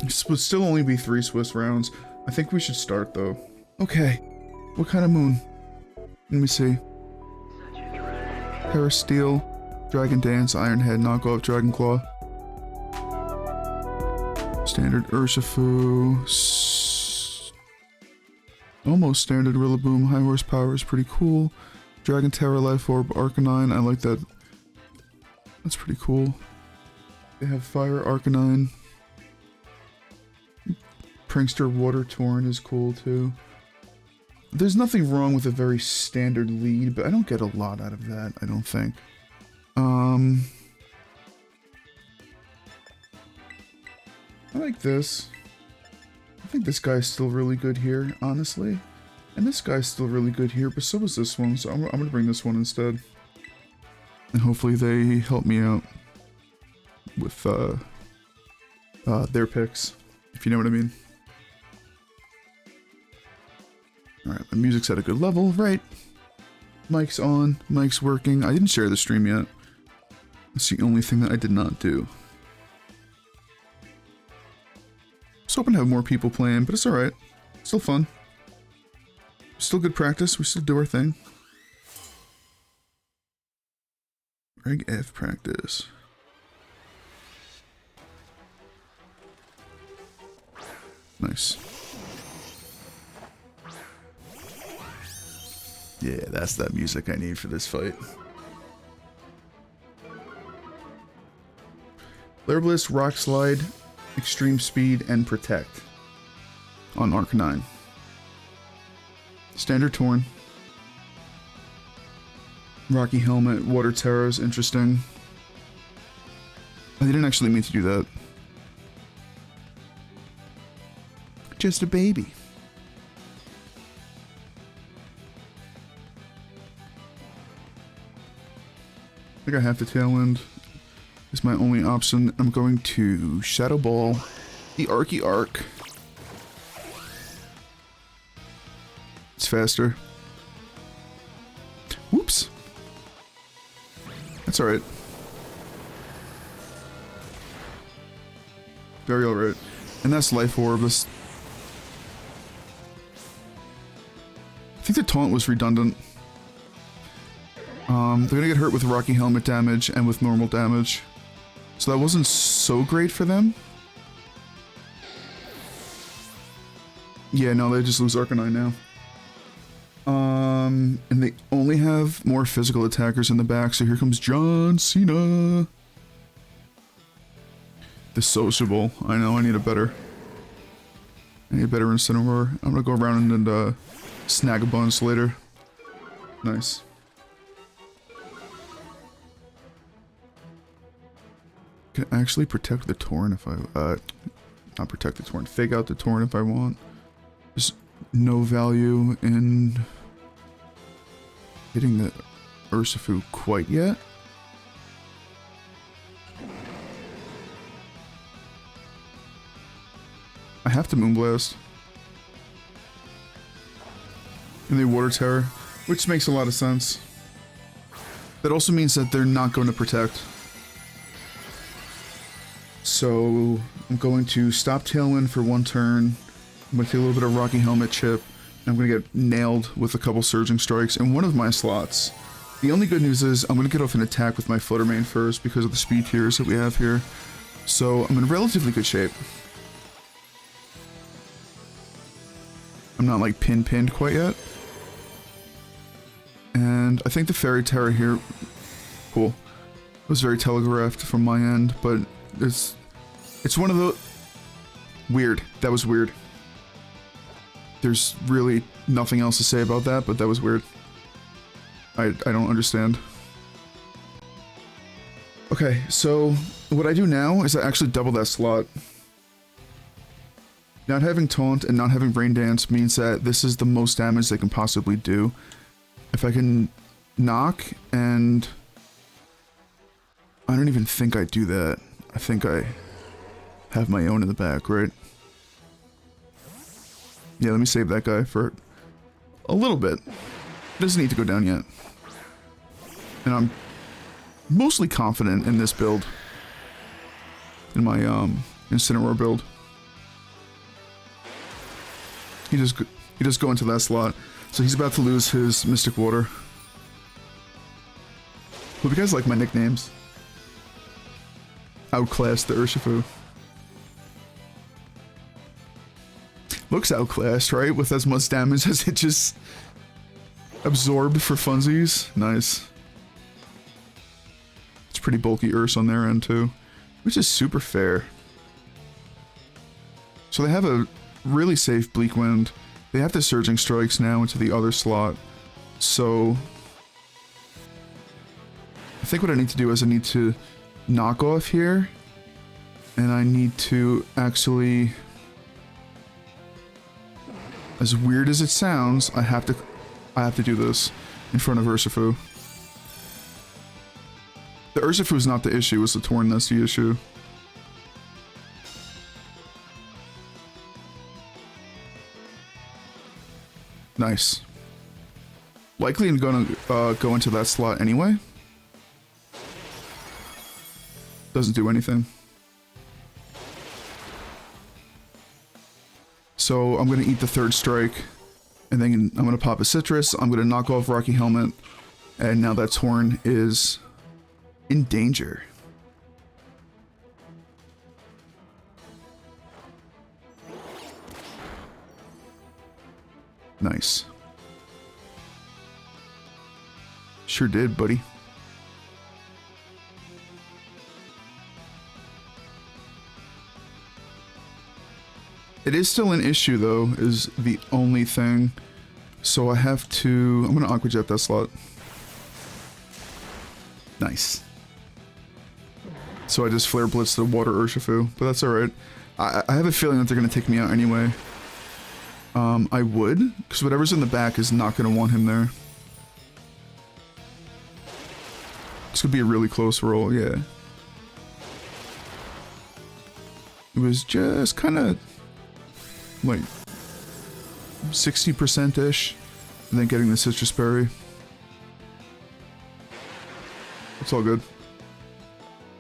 This would still only be 3 Swiss rounds. I think we should start though. Okay. What kind of moon? Let me see. Parasteel, Dragon Dance, Iron Head, Knockoff, Dragon Claw. Standard Urshifu. Almost standard Rillaboom. High horsepower is pretty cool. Dragon Terra, Life Orb, Arcanine. I like that. That's pretty cool. They have Fire Arcanine. Prankster Water Torrent is cool too. There's nothing wrong with a very standard lead, but I don't get a lot out of that, I don't think. I like this. I think this guy's still really good here, honestly. And this guy's still really good here, but so is this one, so I'm gonna bring this one instead. And hopefully they help me out with their picks, if you know what I mean. Alright, my music's at a good level, right? Mic's on, mic's working. I didn't share the stream yet. That's the only thing that I did not do. I was hoping to have more people playing, but it's alright. Still fun. Still good practice, we still do our thing. Reg F practice. Nice. Yeah, that's that music I need for this fight. Limitless, Rock Slide, Extreme Speed, and Protect on Arcanine. Standard Torn. Rocky Helmet, Water Terror is interesting. I didn't actually mean to do that. Just a baby. I think I have to Tailwind. It's my only option. I'm going to Shadow Ball the Arc. It's faster. Whoops. That's alright. Very alright. And that's Life Orb. I think the taunt was redundant. They're gonna get hurt with Rocky Helmet damage and with normal damage. So that wasn't so great for them. Yeah, no, they just lose Arcanine now. And they only have more physical attackers in the back, so here comes John Cena. The Sociable. I know, I need a better Incineroar. I'm gonna go around and snag a bunch later. Nice. Can actually protect the Torrent if I, not protect the Torrent, fake out the Torrent if I want. There's no value in hitting the Urshifu quite yet. I have to Moonblast. And they Water Terror, which makes a lot of sense. That also means that they're not going to protect. So I'm going to stop Tailwind for one turn. I'm going to take a little bit of Rocky Helmet chip. And I'm going to get nailed with a couple Surging Strikes in one of my slots. The only good news is I'm going to get off an attack with my Flutter Mane first because of the speed tiers that we have here. So I'm in relatively good shape. I'm not like pinned quite yet. And I think the Fairy Terror here, cool. It was very telegraphed from my end, but it's one of the weird. That was weird. There's really nothing else to say about that, but that was weird. I don't understand. Okay, so what I do now is I actually double that slot. Not having Taunt and not having Rain Dance means that this is the most damage they can possibly do. If I can knock, and I don't even think I do that. I think I have my own in the back, right? Yeah, let me save that guy for a little bit. It doesn't need to go down yet. And I'm mostly confident in this build. In my Incineroar build. he just go into that slot. So he's about to lose his Mystic Water. Hope you guys like my nicknames. Outclassed the Urshifu. Looks outclassed, right? With as much damage as it just absorbed for funsies. Nice. It's pretty bulky Urs on their end too, which is super fair. So they have a really safe Bleak Wind. They have the Surging Strikes now into the other slot. So I think what I need to do is I need to knock off here. And I need to actually, as weird as it sounds, I have to do this in front of Urshifu. The Urshifu is not the issue, it's the Torn that's the issue. Nice. Likely I'm gonna go into that slot anyway. Doesn't do anything. So I'm gonna eat the third strike, and then I'm gonna pop a Citrus. I'm gonna knock off Rocky Helmet, and now that Torn is in danger. Nice. Sure did, buddy. It is still an issue, though, is the only thing. So I have to... I'm going to Aqua Jet that slot. Nice. So I just Flare Blitz the Water Urshifu, but that's alright. I have a feeling that they're going to take me out anyway. I would, because whatever's in the back is not going to want him there. This could be a really close roll, yeah. It was just kind of, like, 60%-ish, and then getting the Citrus Berry. It's all good.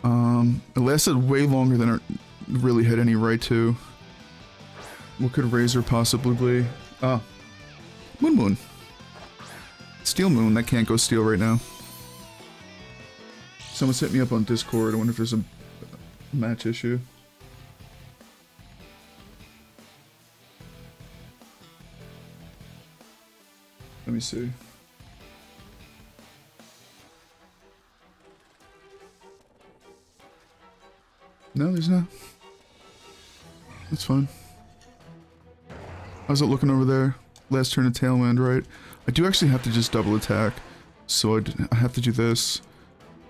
It lasted way longer than it really had any right to. What could Razor possibly be? Ah. Moon Moon. Steel Moon, that can't go Steel right now. Someone's hit me up on Discord. I wonder if there's a match issue. Let me see. No, there's not. That's fine. How's it looking over there? Last turn of Tailwind, right? I do actually have to just double attack. So I have to do this.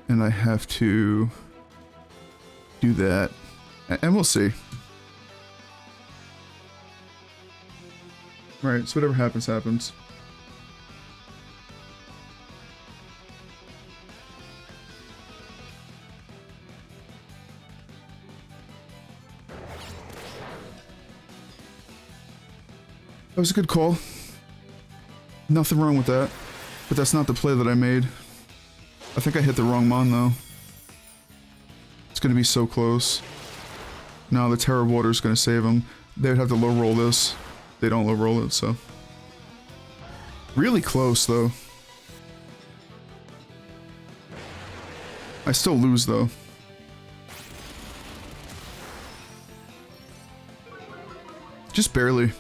And I have to do that. And we'll see. Right, so whatever happens, happens. That was a good call. Nothing wrong with that. But that's not the play that I made. I think I hit the wrong mon though. It's gonna be so close. No, the Terra Water is gonna save him. They would have to low roll this. They don't low roll it, so. Really close though. I still lose though. Just barely.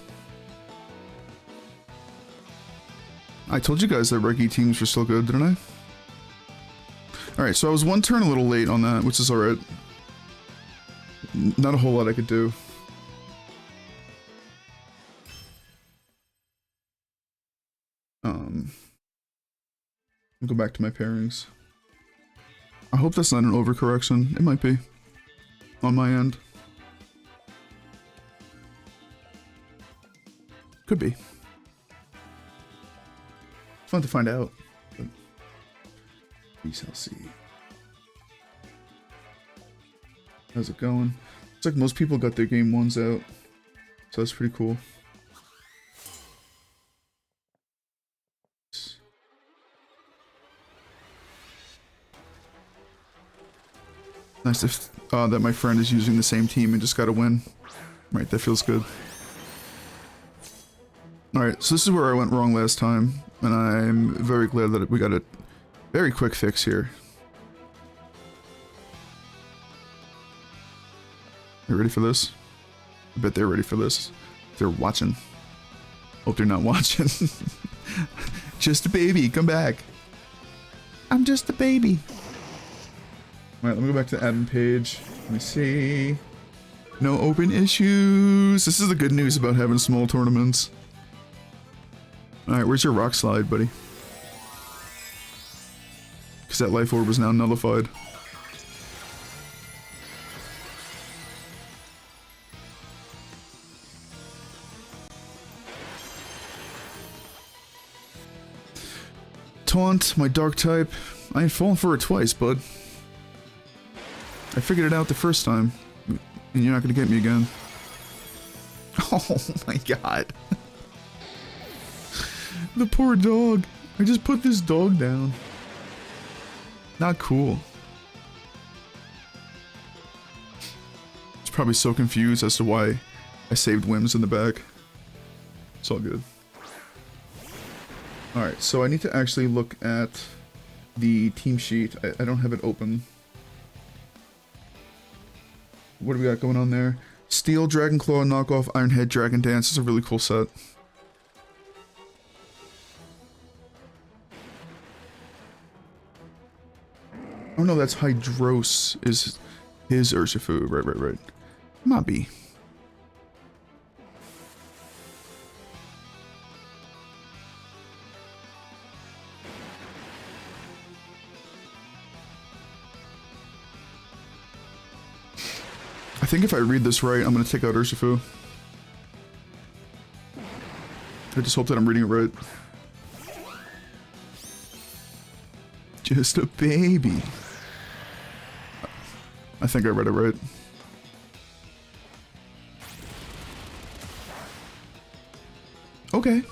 I told you guys that Reg E teams were still good, didn't I? Alright, so I was one turn a little late on that, which is alright. Not a whole lot I could do. I'll go back to my pairings. I hope that's not an overcorrection. It might be. On my end. Could be. Fun to find out. But we shall see. How's it going? It's like most people got their game ones out. So that's pretty cool. Nice if, that my friend is using the same team and just got a win. Right, that feels good. Alright, so this is where I went wrong last time, and I'm very glad that we got a very quick fix here. You ready for this? I bet they're ready for this. They're watching. Hope they're not watching. Just a baby, come back. I'm just a baby. Alright, let me go back to the admin page. Let me see. No open issues. This is the good news about having small tournaments. Alright, where's your rock slide, buddy? Because that life orb is now nullified. Taunt, my dark type. I ain't fallen for it twice, bud. I figured it out the first time, and you're not gonna get me again. Oh my god. The poor dog. I just put this dog down. Not cool. It's probably so confused as to why I saved Whims in the back. It's all good. Alright, so I need to actually look at the team sheet. I don't have it open. What do we got going on there? Steel, Dragon Claw, Knockoff, Ironhead, Dragon Dance. This is a really cool set. Oh no, that's Hydros is his Urshifu. Right. Might be. I think if I read this right, I'm gonna take out Urshifu. I just hope that I'm reading it right. Just a baby. I think I read it right. Okay.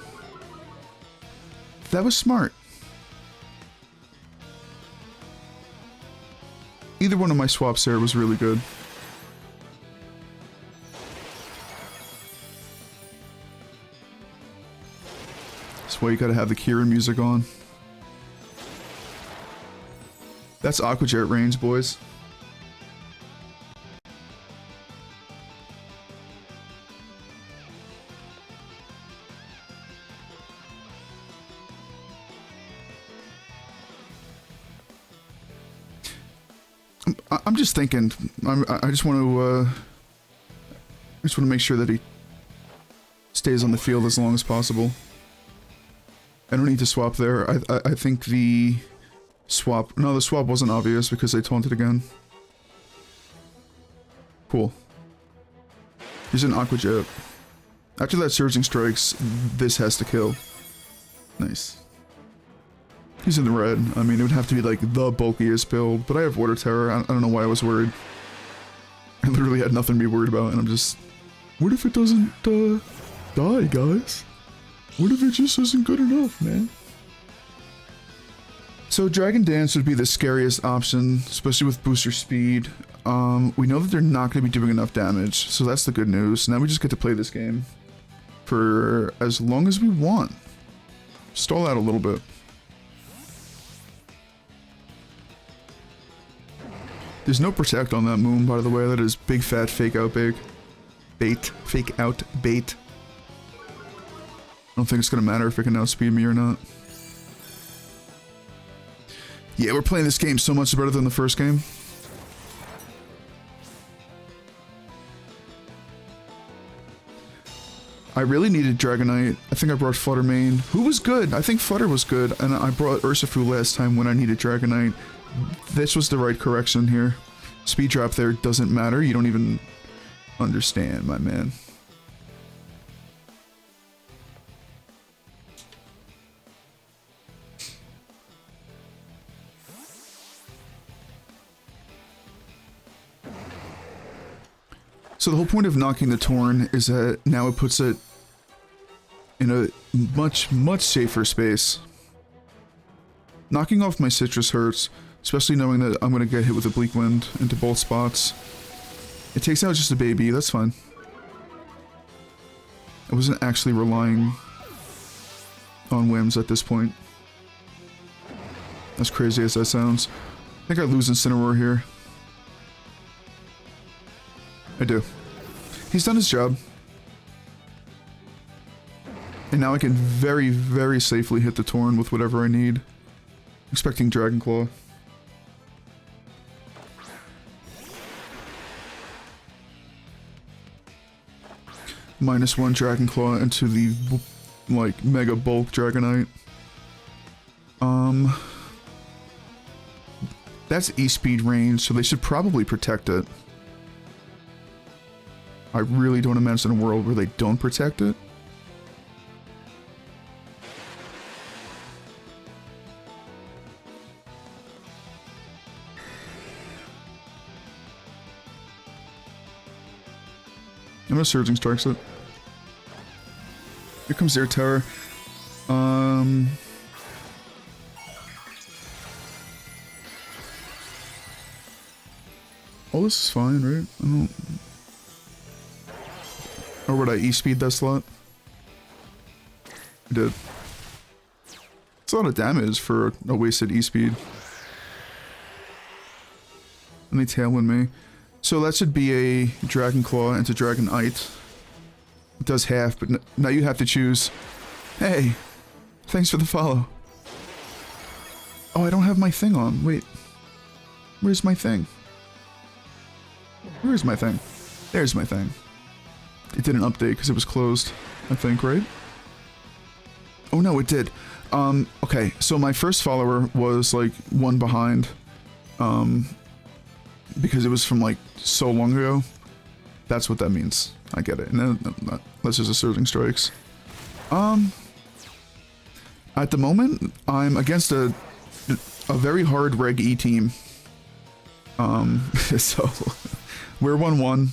That was smart. Either one of my swaps there was really good. That's why you gotta have the Kieran music on. That's Aqua Jet range, boys. I'm just thinking. I just want to make sure that he stays on the field as long as possible. I don't need to swap there. I think the swap. No, the swap wasn't obvious because they taunted again. Cool. He's an Aqua Jet. After that Surging Strikes, this has to kill. Nice. He's in the red. I mean, it would have to be like the bulkiest build, but I have Water Terror. I don't know why I was worried. I literally had nothing to be worried about, and I'm just... What if it doesn't, die, guys? What if it just isn't good enough, man? So Dragon Dance would be the scariest option, especially with booster speed. We know that they're not going to be doing enough damage, so that's the good news. Now we just get to play this game for as long as we want. Stall out a little bit. There's no protect on that moon, by the way. That is big fat fake out bait. Fake out bait. I don't think it's gonna matter if it can outspeed me or not. Yeah, we're playing this game so much better than the first game. I really needed Dragonite. I think I brought Flutter Mane. Who was good? I think Flutter was good, and I brought Urshifu last time when I needed Dragonite. This was the right correction here. Speed drop there doesn't matter. You don't even understand, my man. So the whole point of knocking the Torn is that now it puts it in a much safer space. Knocking off my Citrus hurts, especially knowing that I'm going to get hit with a Bleak Wind into both spots. It takes out just a baby, that's fine. I wasn't actually relying on Whims at this point. As crazy as that sounds. I think I lose Incineroar here. I do. He's done his job. And now I can very, very safely hit the Torn with whatever I need. Expecting Dragon Claw. -1 Dragon Claw into the, like, Mega Bulk Dragonite. That's E-Speed range, so they should probably protect it. I really don't imagine a world where they don't protect it. I'm gonna Surging Strikes it. Here comes their tower. Oh, this is fine, right? I don't... Or would I E-Speed that slot? I did. It's a lot of damage for a wasted E-Speed. And they Tailwind me. So that should be a Dragon Claw into Dragonite. It does half, but now you have to choose. Hey, thanks for the follow. Oh, I don't have my thing on. Wait, where's my thing? Where's my thing? There's my thing. It didn't update because it was closed, I think, right? Oh no, it did. Okay, so my first follower was like one behind. Because it was from like so long ago. That's what that means. I get it. And then that's just a Surging Strikes. At the moment, I'm against a very hard Reg E team. So we're 1-1.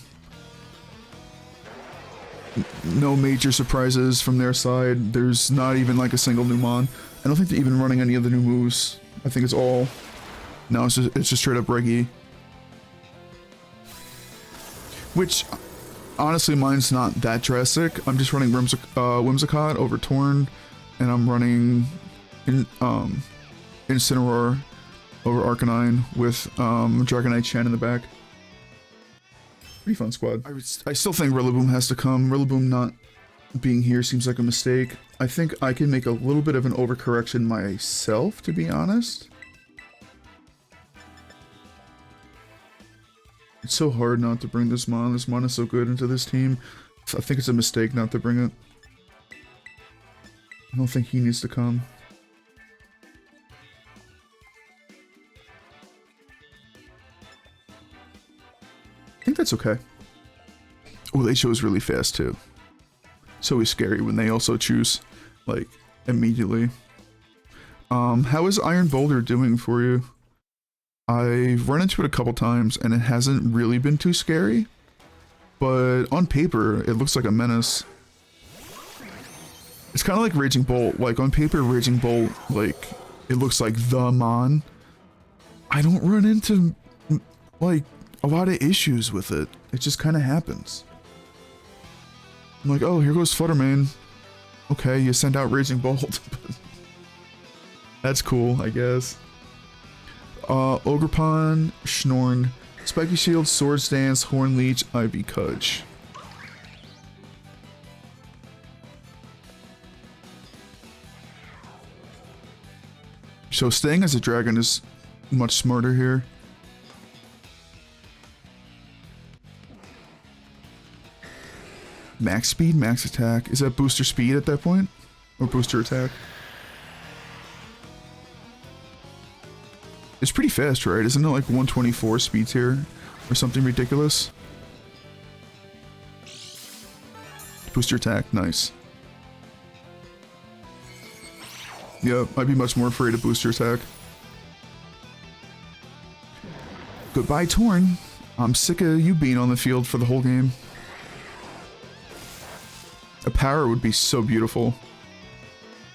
No major surprises from their side. There's not even like a single new mon. I don't think they're even running any of the new moves. I think it's all... No, it's just straight up Reg E. Which, honestly, mine's not that drastic. I'm just running Whimsicott over Torn, and I'm running Incineroar over Arcanine with Dragonite Chien in the back. Pretty fun squad. I still think Rillaboom has to come. Rillaboom not being here seems like a mistake. I think I can make a little bit of an overcorrection myself, to be honest. It's so hard not to bring this mon. This mon is so good into this team. I think it's a mistake not to bring it. I don't think he needs to come. I think that's okay. Oh, they chose really fast too. It's always scary when they also choose, like, immediately. How is Iron Boulder doing for you? I've run into it a couple times and it hasn't really been too scary, but on paper it looks like a menace. It's kind of like Raging Bolt. Like on paper, Raging Bolt, like it looks like the mon. I don't run into like a lot of issues with it. It just kind of happens. I'm like, oh, here goes Flutter Mane. Okay, you send out Raging Bolt. That's cool, I guess. Ogerpon, Schnorn, Spiky Shield, Swords Dance, Horn Leech, Ivy Cudge. So staying as a dragon is much smarter here. Max speed, max attack. Is that booster speed at that point? Or booster attack? It's pretty fast, right? Isn't it like 124 speeds here? Or something ridiculous? Booster attack, nice. Yeah, I'd be much more afraid of booster attack. Goodbye, Torn. I'm sick of you being on the field for the whole game. A power would be so beautiful.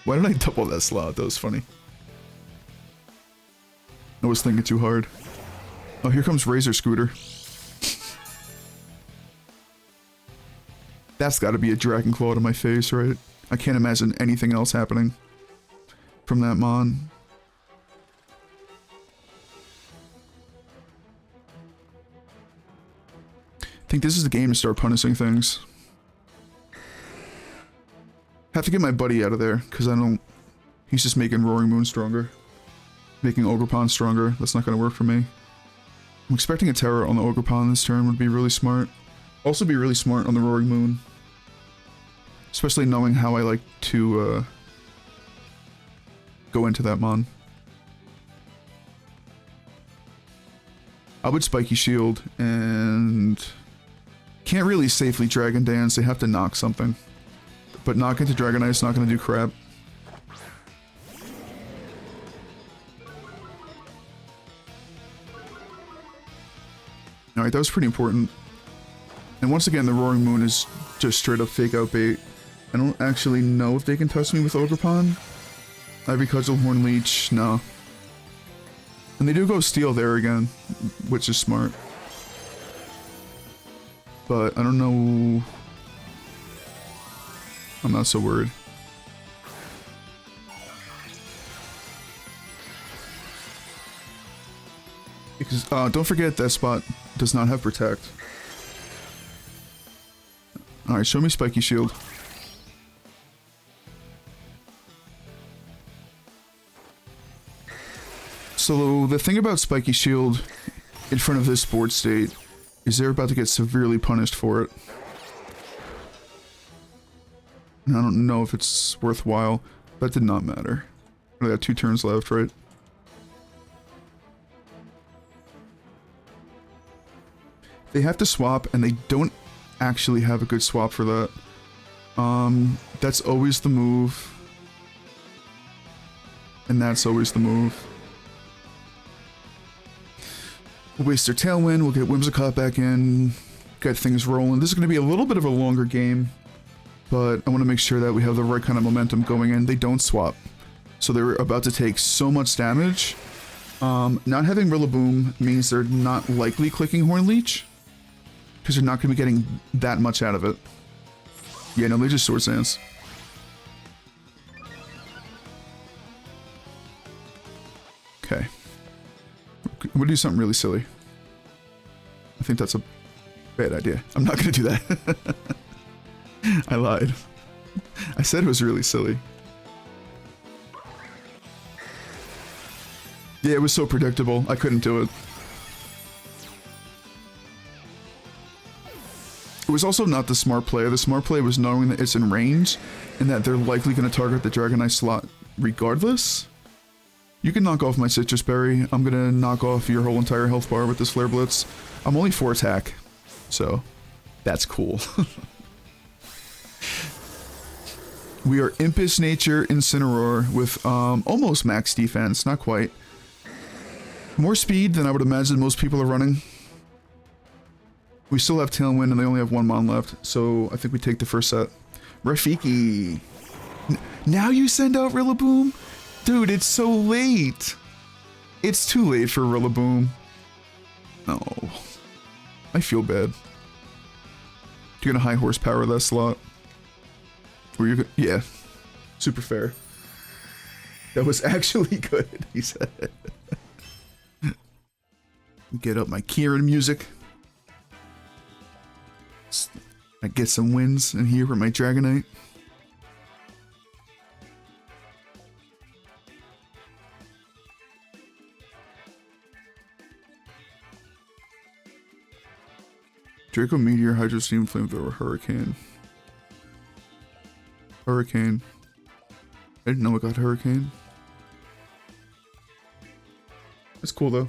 Why did I double that slot? That was funny. I was thinking too hard. Oh, here comes Razor Scooter. That's gotta be a Dragon Claw to my face, right? I can't imagine anything else happening. from that Mon. I think this is the game to start punishing things. Have to get my buddy out of there, because I don't... He's just making Roaring Moon stronger. Making Ogerpon stronger. That's not going to work for me. I'm expecting a Terror on the Ogerpon this turn would be really smart. Also be really smart on the Roaring Moon. Especially knowing how I like to go into that Mon. I would Spiky Shield and... Can't really safely Dragon Dance, they have to knock something. But knock into Dragonite's not going to do crap. Alright, that was pretty important. And once again, the Roaring Moon is just straight up fake out bait. I don't actually know if they can touch me with Ogerpon. Ivy Cudgel, Horn Leech, no. And they do go Steel there again, which is smart. But I don't know... I'm not so worried. Because, don't forget that spot does not have Protect. Alright, show me Spiky Shield. So the thing about Spiky Shield in front of this board state is they're about to get severely punished for it. And I don't know if it's worthwhile. That did not matter. I got 2 turns left, right? They have to swap, and they don't actually have a good swap for that. That's always the move. And that's always the move. We'll waste their Tailwind, we'll get Whimsicott back in, get things rolling. This is going to be a little bit of a longer game, but I want to make sure that we have the right kind of momentum going in. They don't swap, so they're about to take so much damage. Not having Rillaboom means they're not likely clicking Horn Leech, because they're not going to be getting that much out of it. Yeah, no, they just Swords Dance. Okay. I'm gonna do something really silly. I think that's a bad idea. I'm not gonna do that. I lied. I said it was really silly. Yeah, it was so predictable. I couldn't do it. It was also not the smart play. The smart play was knowing that it's in range and that they're likely going to target the Dragonite slot regardless. You can knock off my Citrus Berry. I'm going to knock off your whole entire health bar with this Flare Blitz. I'm only 4 attack, so that's cool. We are Impish Nature Incineroar with almost max defense, not quite. More speed than I would imagine most people are running. We still have Tailwind and they only have 1 Mon left, so I think we take the first set. Rafiki! Now you send out Rillaboom? Dude, it's so late! It's too late for Rillaboom. No. I feel bad. You're gonna high horsepower that slot. Or you're gonna... Yeah. Super fair. That was actually good, he said. Get up my Kieran music. I get some wins in here with my Dragonite. Draco Meteor, Hydro Steam, Flamethrower, Hurricane. Hurricane. I didn't know I got Hurricane. That's cool though.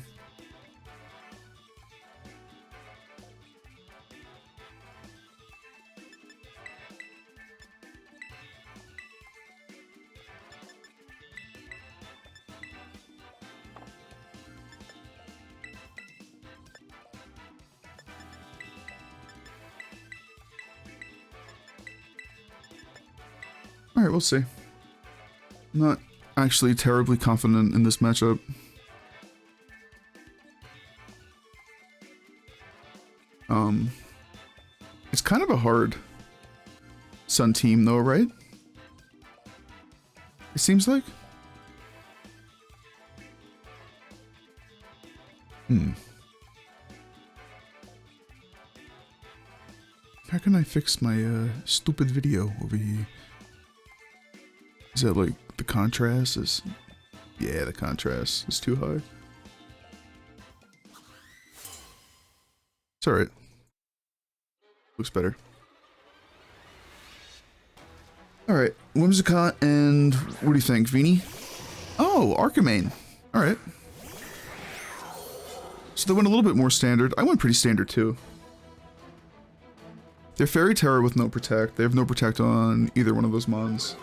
Alright, we'll see. I'm not actually terribly confident in this matchup. It's kind of a hard Sun team though, right? It seems like. How can I fix my stupid video over here? Is that like the contrast is... Yeah, the contrast is too high. It's alright. Looks better. Alright, Whimsicott and... What do you think, Vini? Oh, Archimane. Alright. So they went a little bit more standard. I went pretty standard too. They're Fairy Terror with no Protect. They have no Protect on either one of those mons.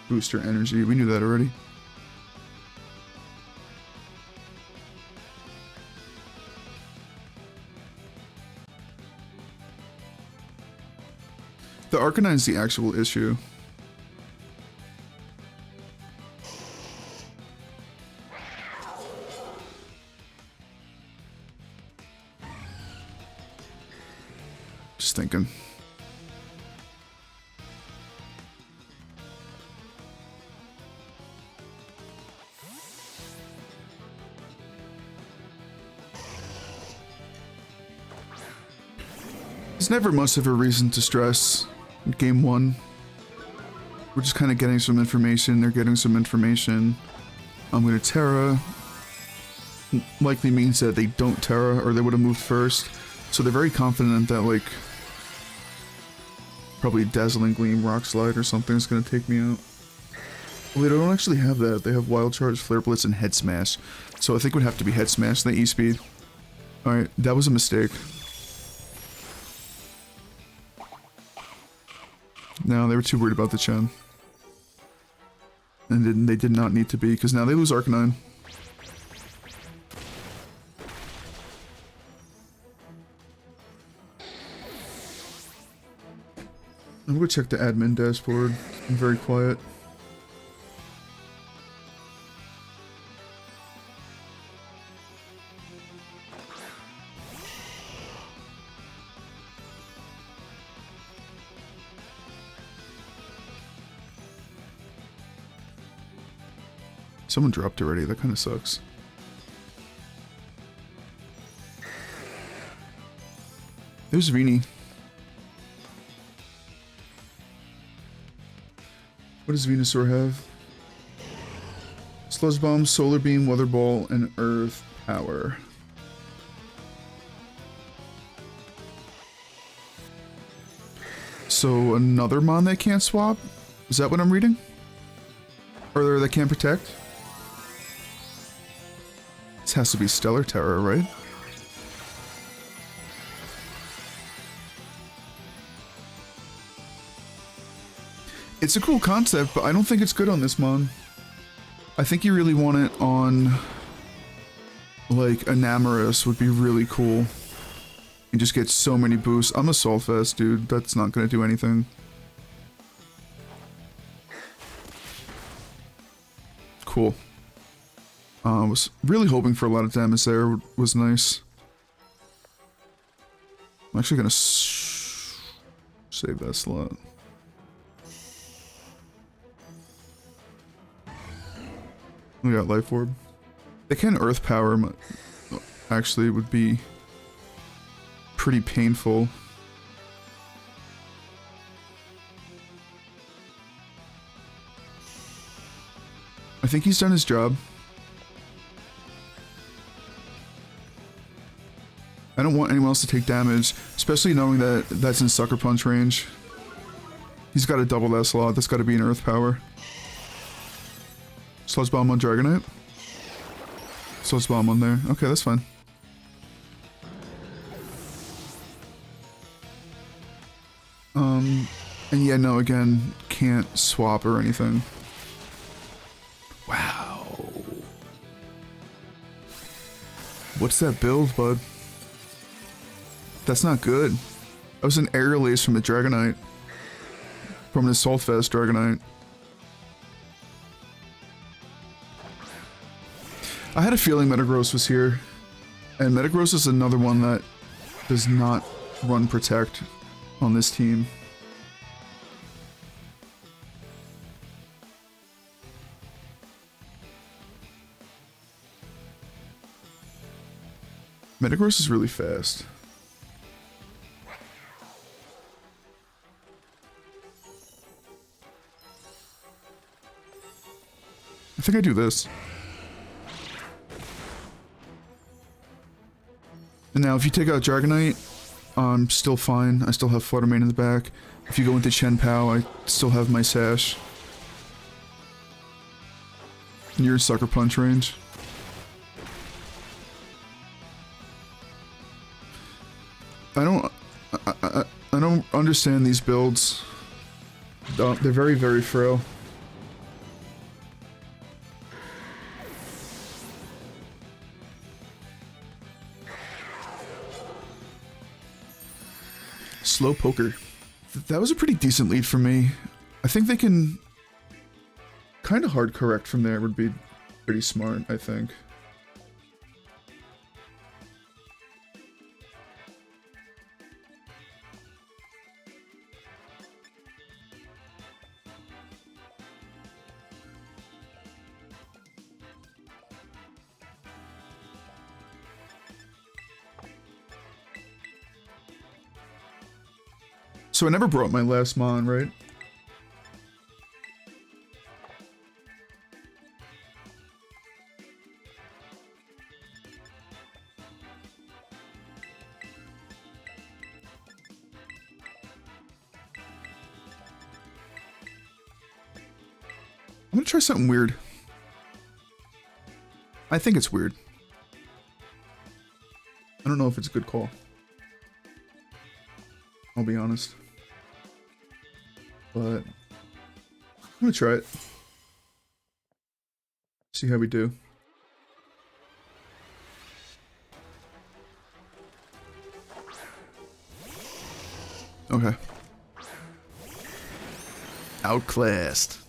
Booster energy. We knew that already. The Arcanine's the actual issue. Just thinking. There's never much of a reason to stress in game one. We're just kind of getting some information. They're getting some information. I'm going to Terra. Likely means that they don't Terra, or they would have moved first. So they're very confident that, like, probably Dazzling Gleam, Rock Slide, or something is going to take me out. Well, they don't actually have that. They have Wild Charge, Flare Blitz, and Head Smash. So I think it would have to be Head Smash, the E-Speed. Alright, that was a mistake. No, they were too worried about the Chen. And they did not need to be, because now they lose Arcanine. I'm gonna check the admin dashboard. I'm very quiet. Someone dropped already, that kind of sucks. There's Vini. What does Venusaur have? Sludge Bomb, Solar Beam, Weather Ball, and Earth Power. So another mon they can't swap? Is that what I'm reading? Or they can't protect? This has to be Stellar Terror, right? It's a cool concept, but I don't think it's good on this mon. I think you really want it on, like, Enamorous would be really cool. You just get so many boosts. I'm a Solfest, dude. That's not gonna do anything. Cool. Was really hoping for a lot of damage there. Was nice. I'm actually gonna save that slot. We got Life Orb. They can Earth Power, actually would be pretty painful. I think he's done his job. I don't want anyone else to take damage, especially knowing that that's in Sucker Punch range. He's got to double that slot. That's got to be an Earth Power. Sludge Bomb on Dragonite. Sludge Bomb on there. Okay, that's fine. And yeah, no, again, can't swap or anything. Wow. What's that build, bud? That's not good. That was an Air Release from the Dragonite. From the Saltfest Dragonite. I had a feeling Metagross was here. And Metagross is another one that does not run Protect on this team. Metagross is really fast. I think I do this. And now if you take out Dragonite, I'm still fine. I still have Flutter Mane in the back. If you go into chien-pao, I still have my Sash. Near Sucker Punch range. I don't understand these builds. They're very, very frail. Slow poker. That was a pretty decent lead for me. I think they can kind of hard correct from there would be pretty smart, I think. So I never brought my last Mon, right? I'm gonna try something weird. I think it's weird. I don't know if it's a good call. I'll be honest. But I'm gonna try it. See how we do. Okay. Outclassed.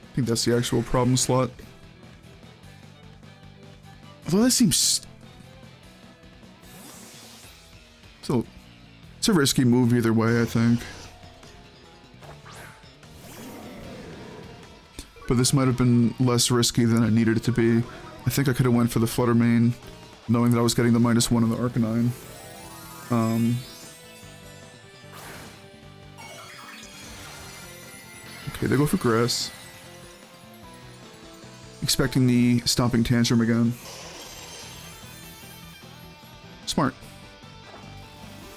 I think that's the actual problem slot. Although that seems... It's a risky move either way, I think. But this might have been less risky than it needed it to be. I think I could have went for the Flutter Mane, knowing that I was getting the -1 on the Arcanine. Okay, they go for Grass. Expecting the Stomping Tantrum again. Smart.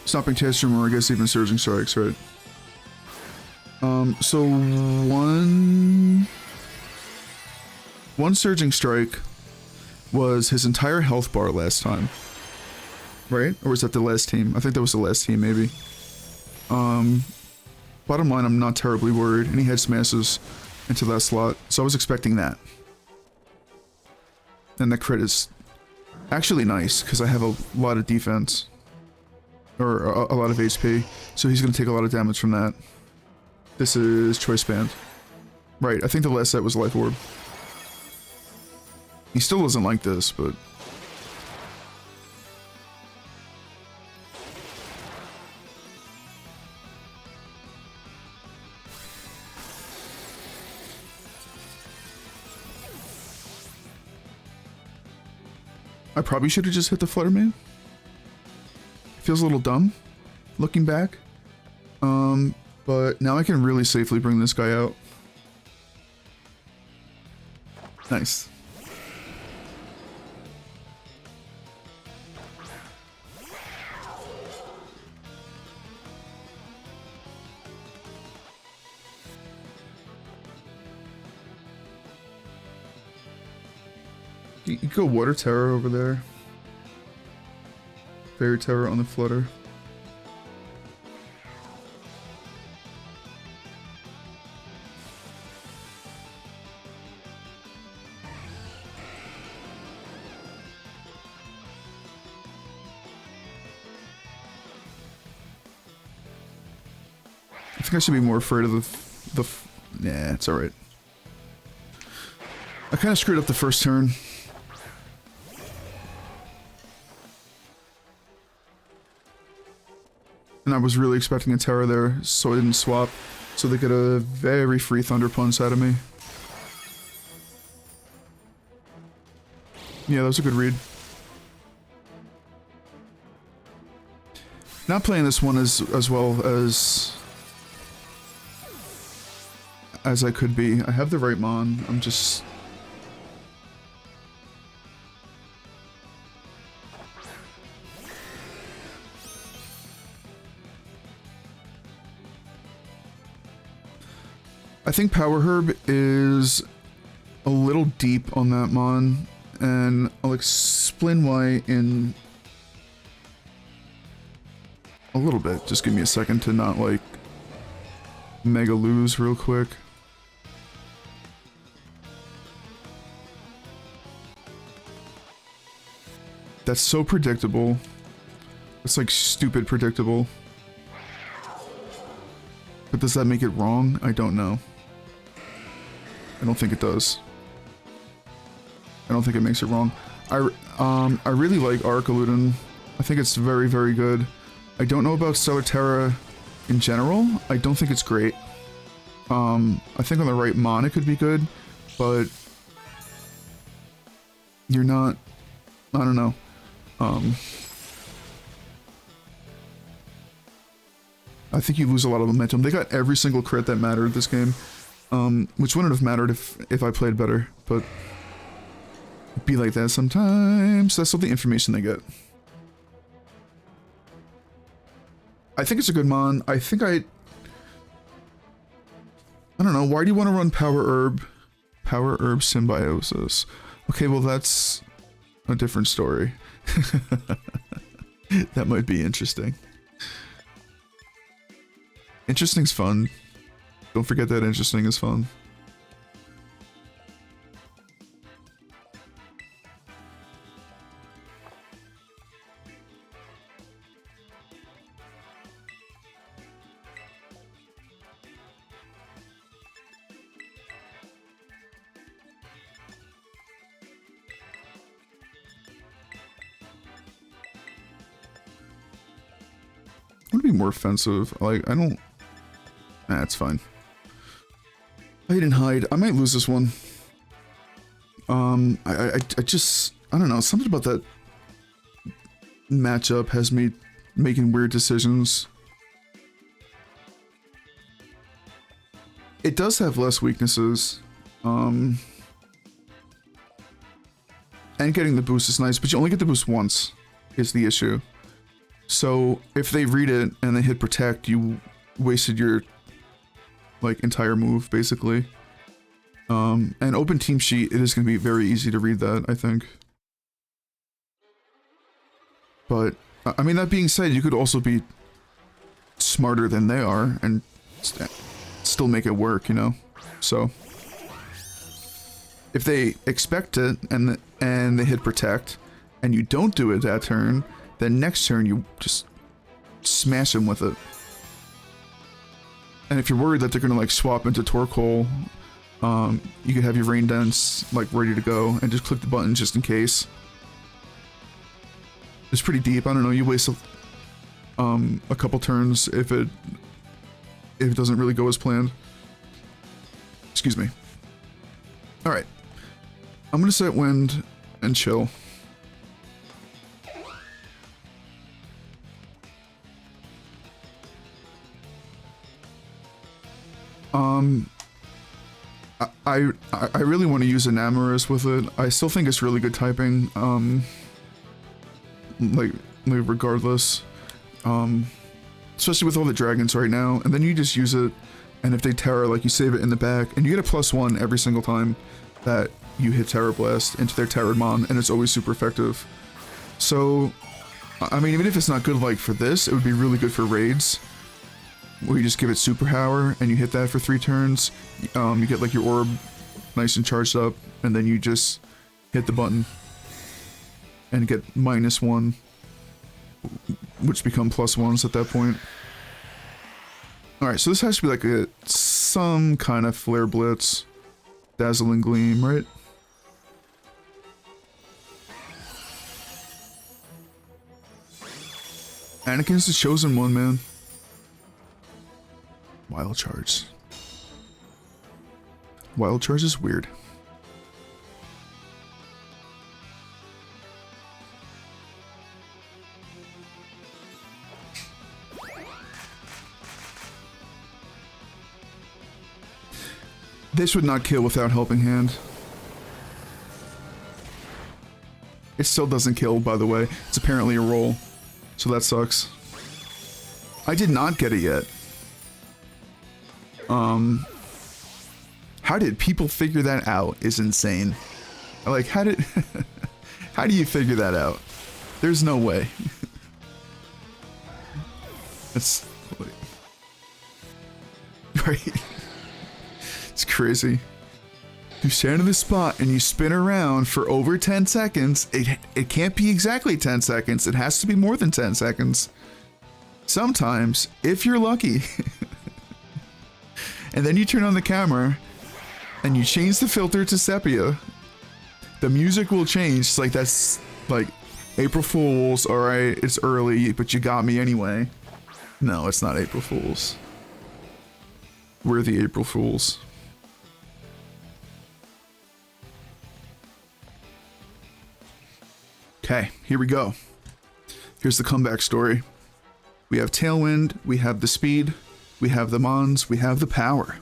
Stomping Tantrum, or I guess even Surging Strikes, right? So one Surging Strike was his entire health bar last time. Right? Or was that the last team? I think that was the last team, maybe. Bottom line, I'm not terribly worried, and he had Smashes into that slot, so I was expecting that. And the crit is actually nice, because I have a lot of defense. Or a lot of HP, so he's going to take a lot of damage from that. This is Choice Band. Right, I think the last set was Life Orb. He still doesn't like this, but... I probably should have just hit the Flutter Mane. Feels a little dumb, looking back. But now I can really safely bring this guy out. Nice. You can go Water Terror over there. Fairy Terror on the Flutter. I think I should be more afraid of nah, it's alright. I kind of screwed up the first turn. And I was really expecting a Terra there, so I didn't swap. So they get a very free Thunder Punch out of me. Yeah, that was a good read. Not playing this one as well as I could be. I have the right Mon. I'm just... I think Power Herb is a little deep on that Mon, and I'll explain why in a little bit. Just give me a second to not, like, mega lose real quick. That's so predictable. It's like stupid predictable. But does that make it wrong? I don't know. I don't think it does. I don't think it makes it wrong. I really like Arcaludon. I think it's very, very good. I don't know about Stellar Terra in general. I don't think it's great. I think on the right Mon it could be good, but you're not... I don't know. I think you lose a lot of momentum. They got every single crit that mattered this game, which wouldn't have mattered if I played better, but it'd be like that sometimes. That's all the information they get. I think it's a good Mon. I think I don't know. Why do you want to run Power Herb? Power Herb Symbiosis. Okay, well that's a different story. That might be interesting. Interesting's fun. Don't forget that interesting is fun. I want to be more offensive. Like, I don't... Nah, it's fine. Hide and hide. I might lose this one. I just... I don't know. Something about that matchup has me making weird decisions. It does have less weaknesses. And getting the boost is nice, but you only get the boost once, is the issue. So if they read it and they hit protect, you wasted your like entire move basically. And open team sheet, it is going to be very easy to read that, I think. But I mean, that being said, you could also be smarter than they are and still make it work, you know. So if they expect it and they hit protect and you don't do it that turn, then next turn you just smash them with it. And if you're worried that they're gonna like swap into Torkoal, you could have your Rain Dance like ready to go and just click the button just in case. It's pretty deep. I don't know. You waste a couple turns if it doesn't really go as planned. Excuse me. All right, I'm gonna set Wind and chill. I really want to use Enamorous with it. I still think it's really good typing, like regardless, especially with all the dragons right now. And then you just use it, and if they Terra, like you save it in the back, and you get a +1 every single time that you hit Terra Blast into their Terra Mon, and it's always super effective. So, I mean, even if it's not good like for this, it would be really good for raids, where you just give it superpower and you hit that for 3 turns. You get like your orb nice and charged up, and then you just hit the button and get -1, which become +1s at that point. Alright, so this has to be like some kind of Flare Blitz. Dazzling Gleam, right? Anakin's the chosen one, man. Wild Charge. Wild Charge is weird. This would not kill without Helping Hand. It still doesn't kill, by the way. It's apparently a roll. So that sucks. I did not get it yet. How did people figure that out is insane. Like, how do you figure that out? There's no way. That's... right? It's crazy. You stand in the spot and you spin around for over 10 seconds. It can't be exactly 10 seconds. It has to be more than 10 seconds. Sometimes, if you're lucky. And then you turn on the camera and you change the filter to sepia. The music will change. It's like, that's like April Fool's. All right, it's early, but you got me anyway. No, it's not April Fool's. We're the April Fools. Okay, here we go. Here's the comeback story. We have Tailwind, we have the speed, we have the Mons, we have the power.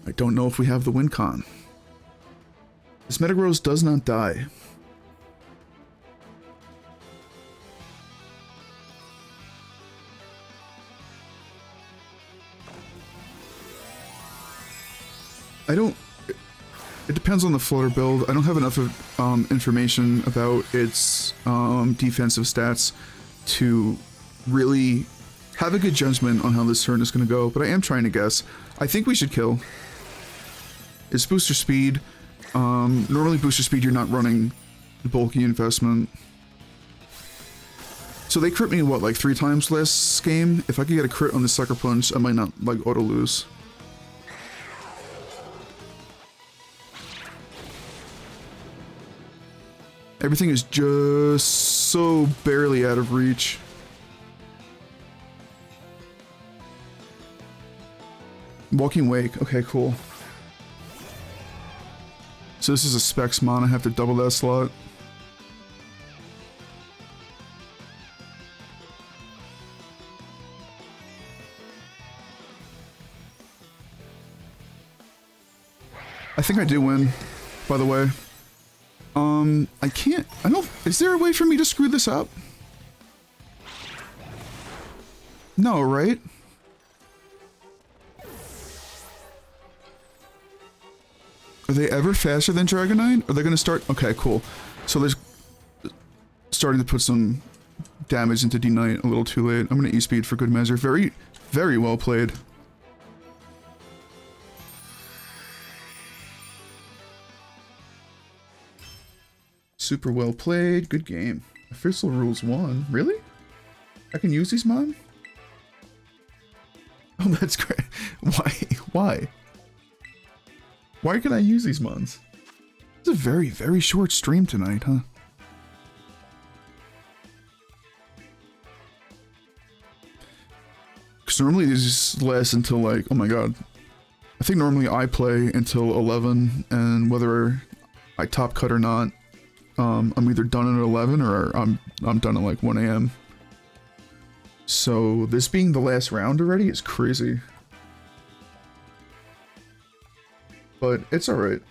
I don't know if we have the win con. This Metagross does not die. It depends on the Flutter build. I don't have enough of, information about its defensive stats to really have a good judgment on how this turn is going to go, but I am trying to guess. I think we should kill. It's booster speed. Normally booster speed you're not running bulky investment. So they crit me, what, like 3 times last game? If I could get a crit on the Sucker Punch, I might not, like, auto-lose. Everything is just so barely out of reach. Walking Wake. Okay, cool. So this is a Specs Mon. I have to double that slot. I think I do win, by the way. Is there a way for me to screw this up? No, right? Are they ever faster than Dragonite? Are they gonna start? Okay, cool. So there's starting to put some damage into D-Knight a little too late. I'm gonna E-Speed for good measure. Very, very well played. Super well played. Good game. Official rules 1. Really? I can use these, Mom? Oh, that's great. Why? Why? Why can I use these Mons? It's a very, very short stream tonight, huh? Because normally these last until like, oh my god. I think normally I play until 11, and whether I top cut or not, I'm either done at 11 or I'm done at like 1 AM. So this being the last round already is crazy. But it's alright.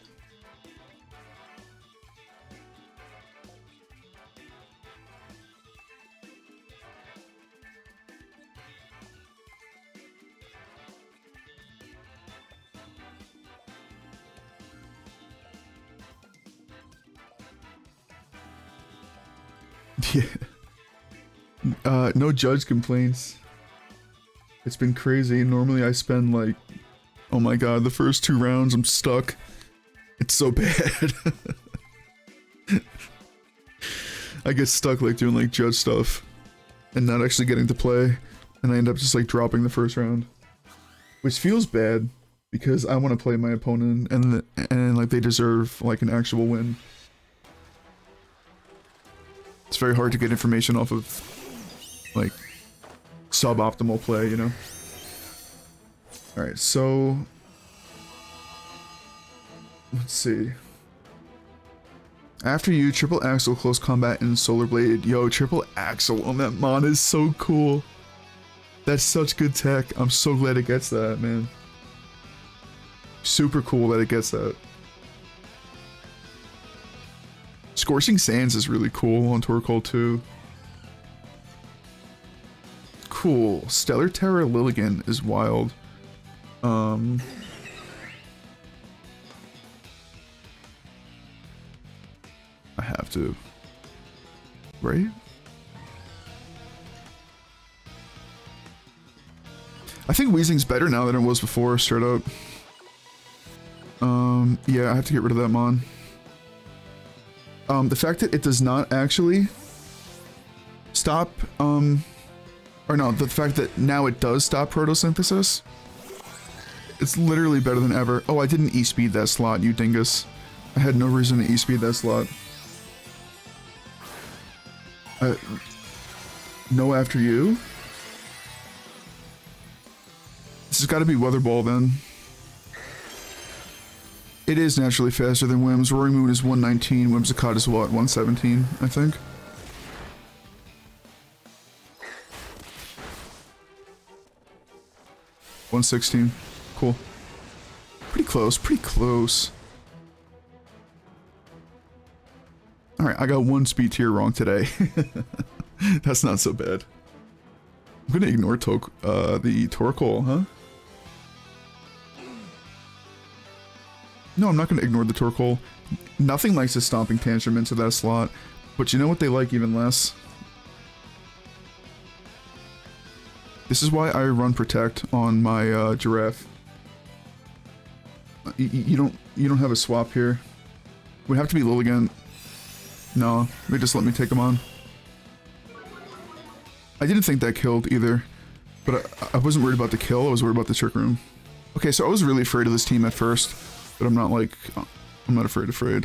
Yeah. No judge complaints. It's been crazy. Normally I spend like, oh my god, the first 2 rounds I'm stuck. It's so bad. I get stuck like doing like judge stuff and not actually getting to play. and I end up just like dropping the first round, which feels bad because I want to play my opponent and like they deserve like an actual win. It's very hard to get information off of like suboptimal play, you know? Alright, so let's see. After you, triple axle, close combat, and solar blade. Yo, triple axle on that mon is so cool. That's such good tech. I'm so glad it gets that, man. Super cool that it gets that. Scorching Sands is really cool on Torkoal too. Cool. Stellar Terror Lilligant is wild. I have to. Right? I think Weezing's better now than it was before, straight up. Yeah, I have to get rid of that mon. The fact that it does not actually stop, or no, the fact that now it does stop photosynthesis. It's literally better than ever. Oh, I didn't E-speed that slot, you dingus. I had no reason to E-speed that slot. No after you? This has got to be Weather Ball then. It is naturally faster than Whims. Roaring Moon is 119, Whimsicott is what, 117, I think? $116. Cool. Pretty close, pretty close. Alright, I got one speed tier wrong today. That's not so bad. I'm gonna ignore the Torkoal, huh? No, I'm not gonna ignore the Torkoal. Nothing likes a Stomping Tantrum into that slot, but you know what they like even less? This is why I run Protect on my Giraffe. You don't have a swap here. Would have to be Lilligant. No, they just let me take him on. I didn't think that killed either, but I wasn't worried about the kill, I was worried about the Trick Room. Okay, so I was really afraid of this team at first, but I'm not afraid.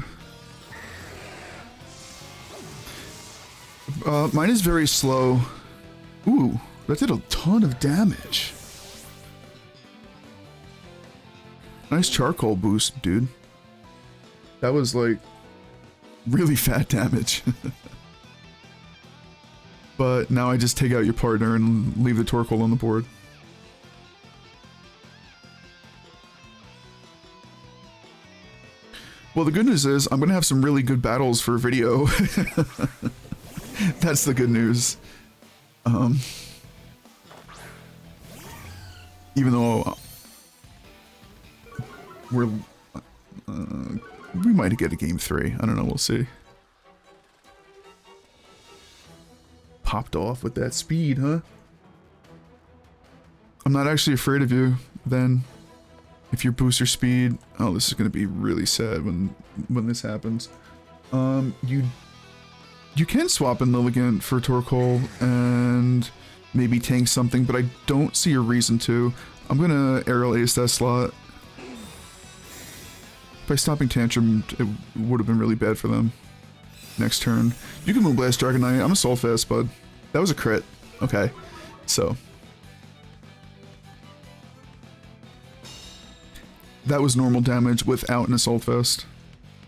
Mine is very slow. Ooh, that did a ton of damage. Nice charcoal boost, dude. That was like really fat damage. But now I just take out your partner and leave the Torkoal on the board. Well, the good news is I'm gonna have some really good battles for video. That's the good news. Even though we might get a game 3. I don't know, we'll see. Popped off with that speed, huh? I'm not actually afraid of you, then. If your booster speed... Oh, this is gonna be really sad when this happens. You can swap in Lilligant for Torkoal and maybe tank something, but I don't see a reason to. I'm gonna Aerial Ace that slot. By stopping Tantrum, it would have been really bad for them. Next turn. You can Moonblast Dragonite. I'm a Soul Fast, bud. That was a crit. Okay. So. That was normal damage without an Assault Vest.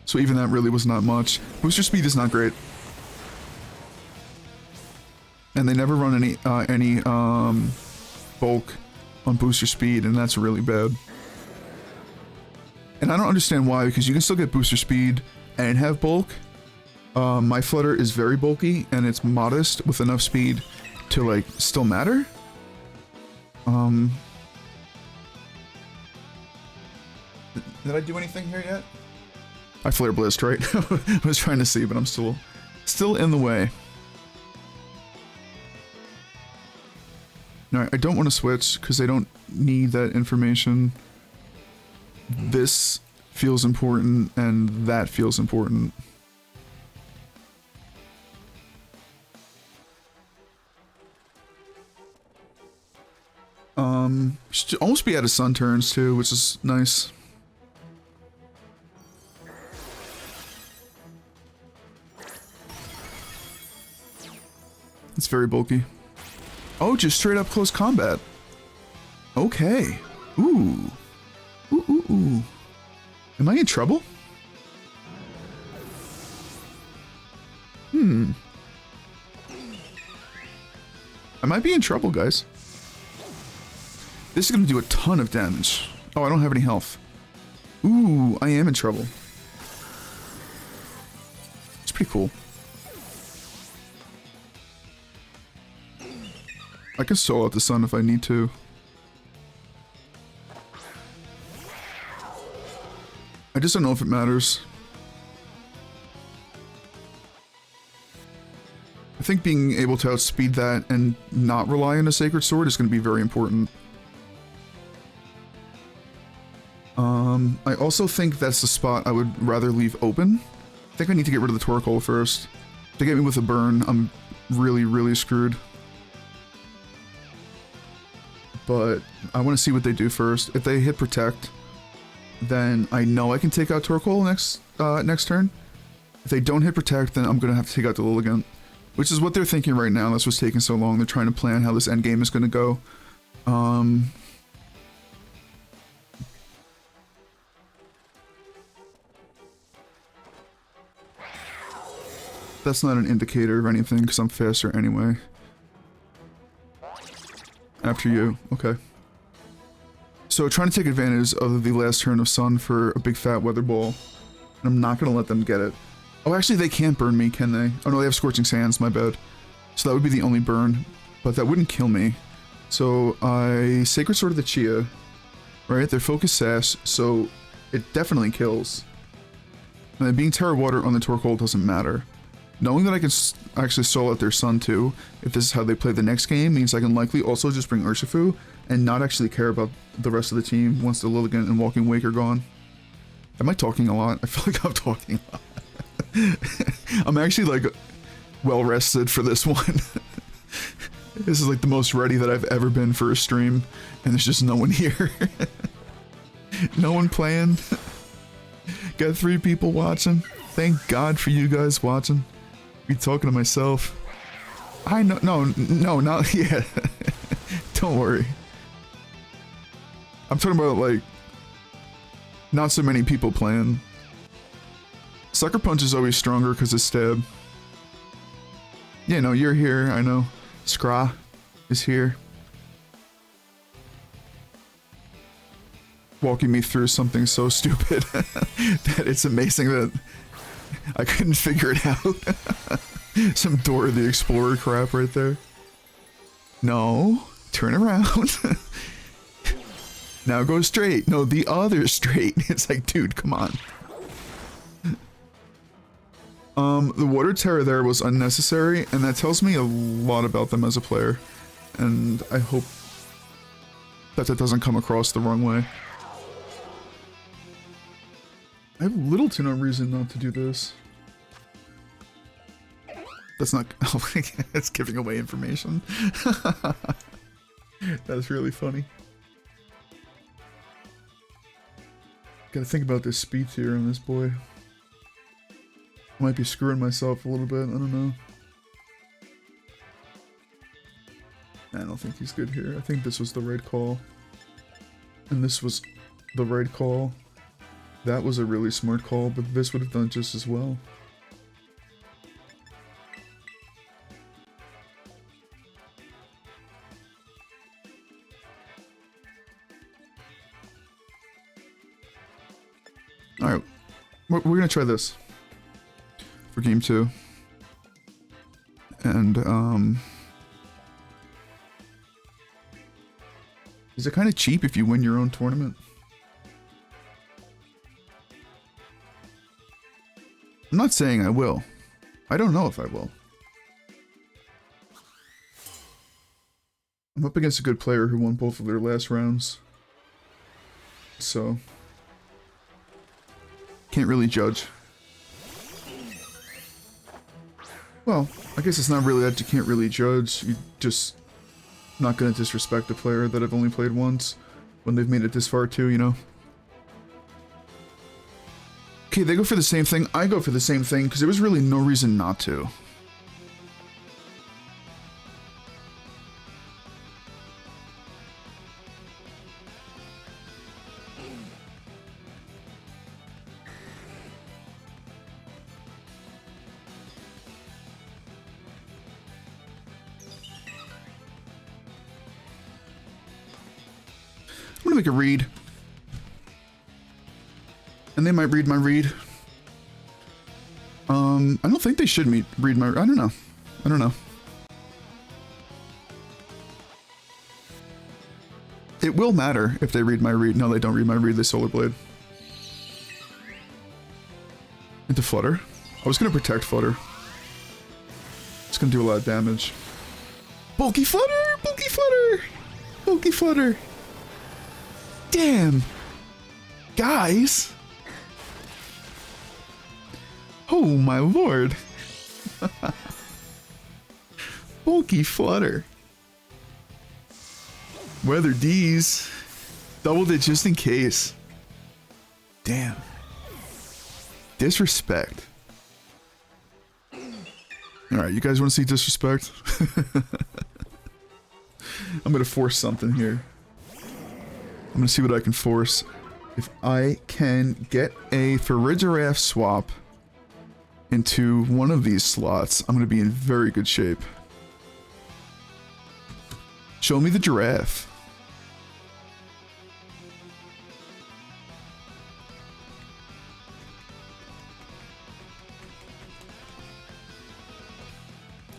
So even that really was not much. Booster speed is not great. And they never run any bulk on booster speed, and that's really bad. And I don't understand why, because you can still get booster speed and have bulk. My Flutter is very bulky, and it's modest with enough speed to, like, still matter. Did I do anything here yet? I Flare Blitzed, right? I was trying to see, but I'm still in the way. No, I don't want to switch, because I don't need that information. This feels important, and that feels important. Should almost be out of sun turns too, which is nice. It's very bulky. Oh, just straight up close combat. Okay. Ooh. Ooh, ooh, ooh. Am I in trouble? I might be in trouble, guys. This is going to do a ton of damage. Oh, I don't have any health. Ooh, I am in trouble. It's pretty cool. I can solo out the sun if I need to. I just don't know if it matters. I think being able to outspeed that and not rely on a Sacred Sword is going to be very important. I also think that's the spot I would rather leave open. I think I need to get rid of the Torkoal first. If they get me with a burn, I'm really, really screwed. But I want to see what they do first. If they hit Protect, then I know I can take out Torkoal next turn. If they don't hit Protect, then I'm going to have to take out the Lilligant. Which is what they're thinking right now. That's what's taking so long. They're trying to plan how this endgame is going to go. That's not an indicator of anything, because I'm faster anyway. After you. Okay. So trying to take advantage of the last turn of Sun for a big fat Weather Ball. And I'm not going to let them get it. Oh, actually, they can't burn me, can they? Oh, no, they have Scorching Sands, my bad. So that would be the only burn, but that wouldn't kill me. So I Sacred Sword of the Chia, right? They're Focus Sash, so it definitely kills. And then being Terra Water on the Torkoal doesn't matter. Knowing that I can actually solo out their Sun too, if this is how they play the next game, means I can likely also just bring Urshifu and not actually care about the rest of the team once the Lilligant and Walking Wake are gone. Am I talking a lot? I feel like I'm talking a lot. I'm actually like well rested for this one. This is like the most ready that I've ever been for a stream, and there's just no one here. No one playing. Got 3 people watching. Thank God for you guys watching. Be talking to myself. I know, no, not yet. Don't worry. I'm talking about like not so many people playing. Sucker Punch is always stronger because of Stab. Yeah, no, you're here, I know. Scra is here. Walking me through something so stupid that it's amazing that I couldn't figure it out. Some Dora the Explorer crap right there. No, turn around. Now go straight. No, the other straight. It's like, dude, come on. The Water Terror there was unnecessary, and that tells me a lot about them as a player. And I hope that that doesn't come across the wrong way. I have little to no reason not to do this. That's not... Oh, it's giving away information. That's really funny. Gotta think about this speed tier on this boy. I might be screwing myself a little bit, I don't know. I don't think he's good here. I think this was the right call. And this was the right call. That was a really smart call, but this would have done just as well. Alright, we're gonna try this for game 2. And, is it kind of cheap if you win your own tournament? I'm not saying I will. I don't know if I will. I'm up against a good player who won both of their last rounds. So, can't really judge. Well, I guess it's not really that you can't really judge. You just not gonna disrespect a player that I've only played once when they've made it this far too, you know? Okay, they go for the same thing. I go for the same thing because there was really no reason not to. I'm gonna make a read. And they might read my read. I don't think they should read my... I don't know. I don't know. It will matter if they read my read. No, they don't read my read. They Solar Blade. Into Flutter. I was gonna protect Flutter. It's gonna do a lot of damage. Bulky Flutter! Bulky Flutter! Bulky Flutter! Damn! Guys! Oh my lord! Bulky Flutter. Weather D's. Doubled it just in case. Damn. Disrespect. Alright, you guys want to see disrespect? I'm gonna force something here. I'm gonna see what I can force. If I can get a Farigiraf swap into one of these slots, I'm gonna be in very good shape. Show me the giraffe.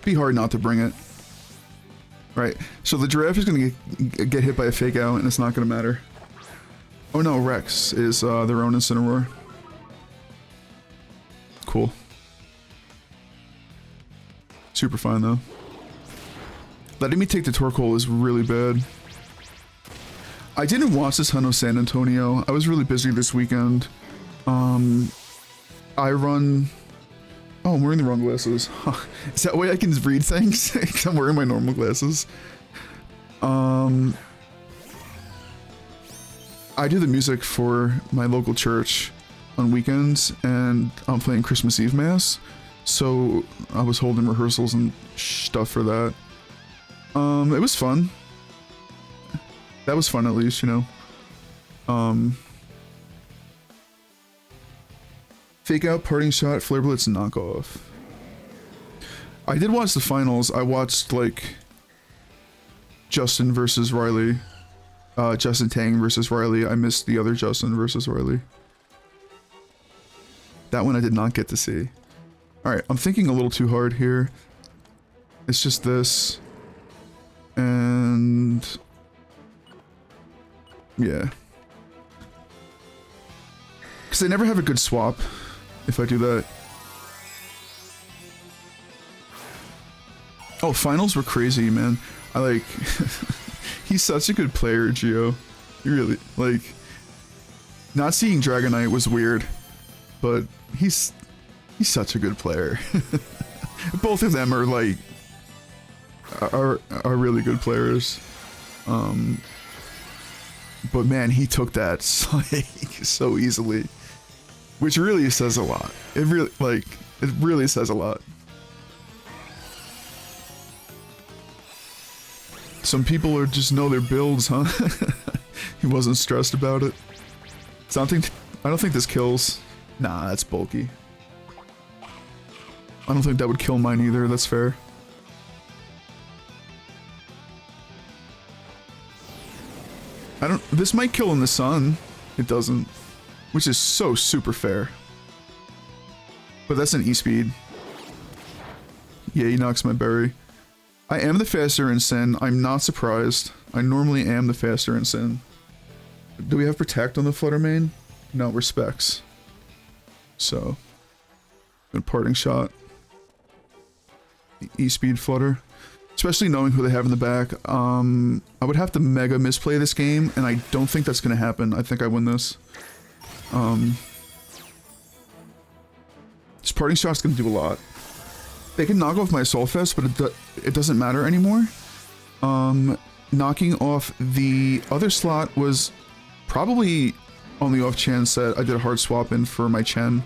Be hard not to bring it. Right, so the giraffe is gonna get hit by a fake out and it's not gonna matter. Oh no, Rex is their own Incineroar. Cool. Super fine though. Letting me take the Torkoal is really bad. I didn't watch this Hunt of San Antonio. I was really busy this weekend. I run... Oh, I'm wearing the wrong glasses. Is that way I can read things? Because I'm wearing my normal glasses. I do the music for my local church on weekends, and I'm playing Christmas Eve Mass. So I was holding rehearsals and stuff for that. It was fun. That was fun at least, you know. Fake out, parting shot, flare blitz, knockoff. I did watch the finals. I watched like Justin versus Riley. Justin Tang versus Riley. I missed the other Justin versus Riley. That one I did not get to see. Alright, I'm thinking a little too hard here. It's just this. And... yeah. Because they never have a good swap if I do that. Oh, finals were crazy, man. I like... he's such a good player, Gio. He really... like... not seeing Dragonite was weird. But he's such a good player. Both of them are like... are really good players. But man, he took that like, so easily. Which really says a lot. It really says a lot. Some people are just know their builds, huh? He wasn't stressed about it. Something. I don't think this kills. Nah, that's bulky. I don't think that would kill mine either. That's fair. I don't. This might kill in the sun. It doesn't, which is so super fair. But that's an E-speed. Yeah, he knocks my berry. I am the faster in Sin. I'm not surprised. I normally am the faster in Sin. Do we have Protect on the Flutter Mane? No, we're Specs. So, good parting shot. E-speed Flutter. Especially knowing who they have in the back. I would have to mega misplay this game, and I don't think that's going to happen. I think I win this. This parting shot's going to do a lot. They can knock off my Assault Vest, but it doesn't matter anymore. knocking off the other slot was probably on the off chance that I did a hard swap in for my Chen,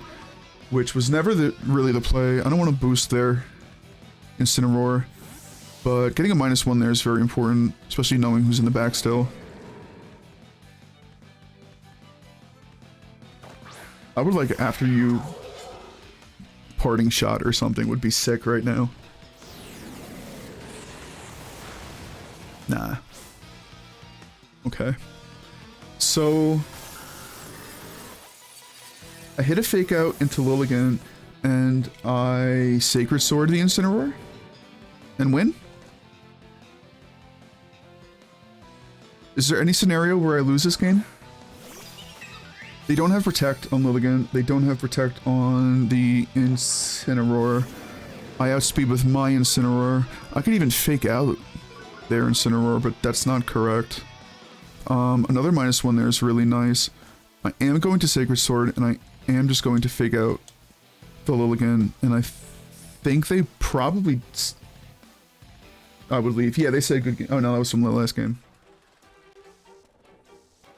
which was never really the play. I don't want to boost their Incineroar, but getting a -1 there is very important, especially knowing who's in the back still. I would like after you parting shot or something would be sick right now. Nah. Okay. So I hit a fake out into Lilligant and I Sacred Sword the Incineroar and win? Is there any scenario where I lose this game? They don't have Protect on Lilligant. They don't have Protect on the Incineroar. I outspeed with my Incineroar. I could even fake out their Incineroar, but that's not correct. Another -1 there is really nice. I am going to Sacred Sword, and I am just going to fake out the Lilligant, and I think they probably... I would leave. Yeah, they said good game. Oh no, that was from the last game.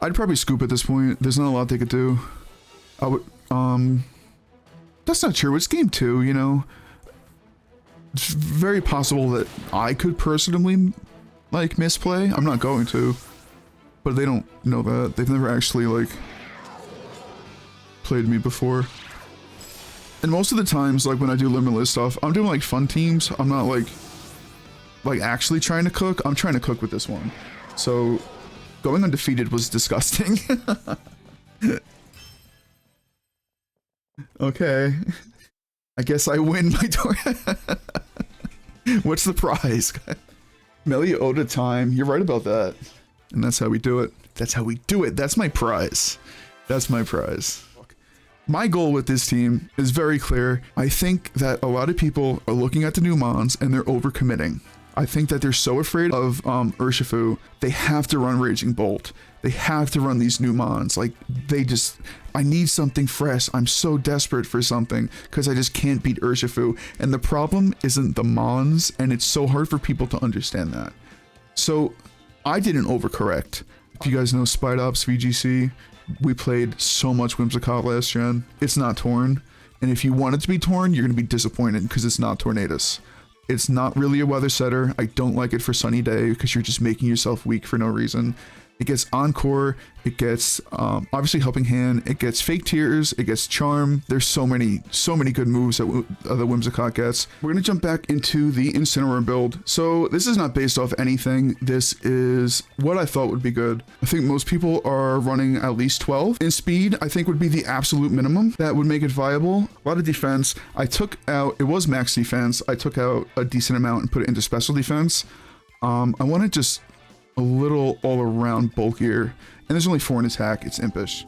I'd probably scoop at this point. There's not a lot they could do. I would, that's not true. It's game 2, you know. It's very possible that I could personally, like, misplay. I'm not going to. But they don't know that. They've never actually, like, played me before. And most of the times, like, when I do Limitless stuff, I'm doing, like, fun teams. I'm not, like actually trying to cook. I'm trying to cook with this one. So... going undefeated was disgusting. Okay. I guess I win my tour. What's the prize? Melioda time. You're right about that. And that's how we do it. That's how we do it. That's my prize. That's my prize. My goal with this team is very clear. I think that a lot of people are looking at the new mons and they're overcommitting. I think that they're so afraid of Urshifu, they have to run Raging Bolt. They have to run these new mons. Like, they just... I need something fresh. I'm so desperate for something because I just can't beat Urshifu. And the problem isn't the mons, and it's so hard for people to understand that. So, I didn't overcorrect. If you guys know Spide Ops VGC, we played so much Whimsicott last gen. It's not Torn. And if you want it to be Torn, you're going to be disappointed because it's not Tornadus. It's not really a weather setter. I don't like it for Sunny Day because you're just making yourself weak for no reason. It gets Encore, it gets obviously Helping Hand, it gets Fake Tears, it gets Charm. There's so many good moves that the Whimsicott gets. We're gonna jump back into the Incineroar build. So this is not based off anything. This is what I thought would be good. I think most people are running at least 12. In speed, I think would be the absolute minimum that would make it viable. A lot of defense. I took out, it was max defense. I took out a decent amount and put it into special defense. I want to just a little all-around bulkier, and there's only 4 in attack. It's impish.